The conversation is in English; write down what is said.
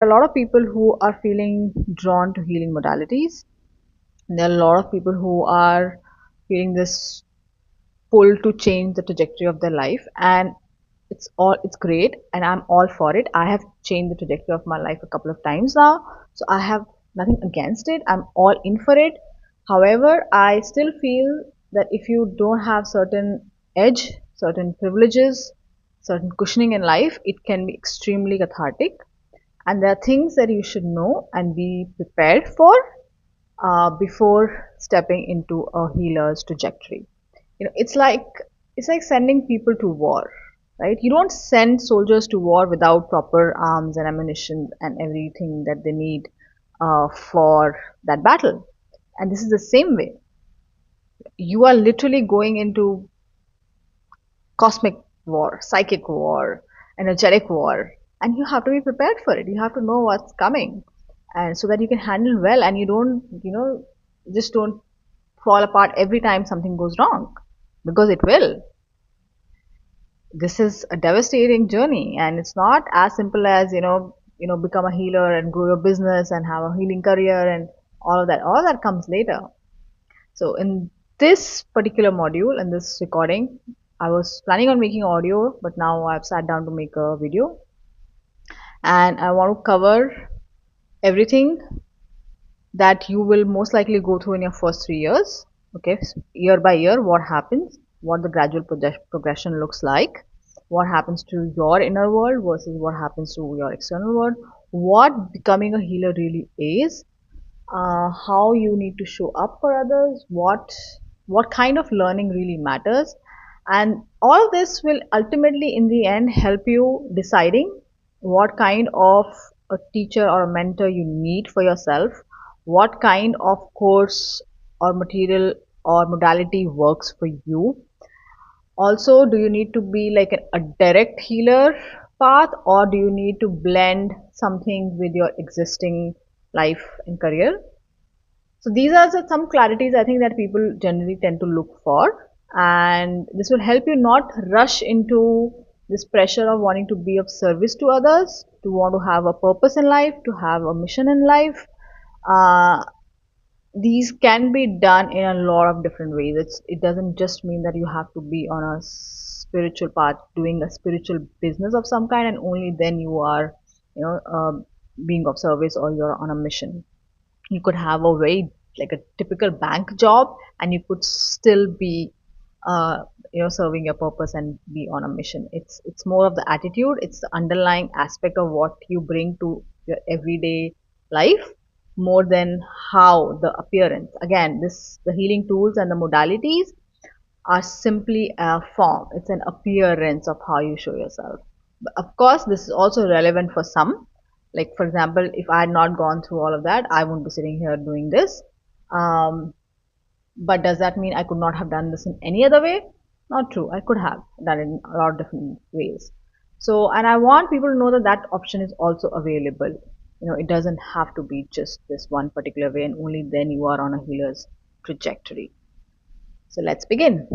A lot of people who are feeling drawn to healing modalities. There are a lot of people who are feeling this pull to change the trajectory of their life, and it's great, and I'm all for it. I have changed the trajectory of my life a couple of times now, so I have nothing against it. I'm all in for it. However, I still feel that if you don't have certain edge, certain privileges, certain cushioning in life, it can be extremely cathartic, and there are things that you should know and be prepared for before stepping into a healer's trajectory. It's like sending people to war, right? You don't send soldiers to war without proper arms and ammunition and everything that they need for that battle. And this is the same way. You are literally going into cosmic war, psychic war, energetic war, and you have to be prepared for it. You have to know what's coming, and so that you can handle well, and you don't, just don't fall apart every time something goes wrong, because it will. This is a devastating journey, and it's not as simple as become a healer and grow your business and have a healing career and all of that. All of that comes later. So in this particular module, in this recording, I was planning on making audio, but now I've sat down to make a video, and I want to cover everything that you will most likely go through in your first 3 years. Okay, year by year, what happens, what the gradual progression looks like, what happens to your inner world versus what happens to your external world, what becoming a healer really is, how you need to show up for others, what kind of learning really matters, and all of this will ultimately, in the end, help you deciding what kind of a teacher or a mentor you need for yourself, what kind of course or material or modality works for you. Also, do you need to be like a direct healer path, or do you need to blend something with your existing life and career? So these are some clarities I think that people generally tend to look for, and this will help you not rush into this pressure of wanting to be of service to others, to want to have a purpose in life, to have a mission in life. Uh, these can be done in a lot of different ways. It doesn't just mean that you have to be on a spiritual path, doing a spiritual business of some kind, and only then you are, being of service or you're on a mission. You could have a very like a typical bank job, and you could still be uh, serving your purpose and be on a mission. It's more of the attitude, it's the underlying aspect of what you bring to your everyday life, more than how the appearance. Again, this the healing tools and the modalities are simply a form, it's an appearance of how you show yourself. But of course, this is also relevant for some. Like, for example, if I had not gone through all of that, I wouldn't be sitting here doing this. Um, but does that mean I could not have done this in any other way? Not true. I could have done it in a lot of different ways. So, and I want people to know that that option is also available. It doesn't have to be just this one particular way, and only then you are on a healer's trajectory. So let's begin.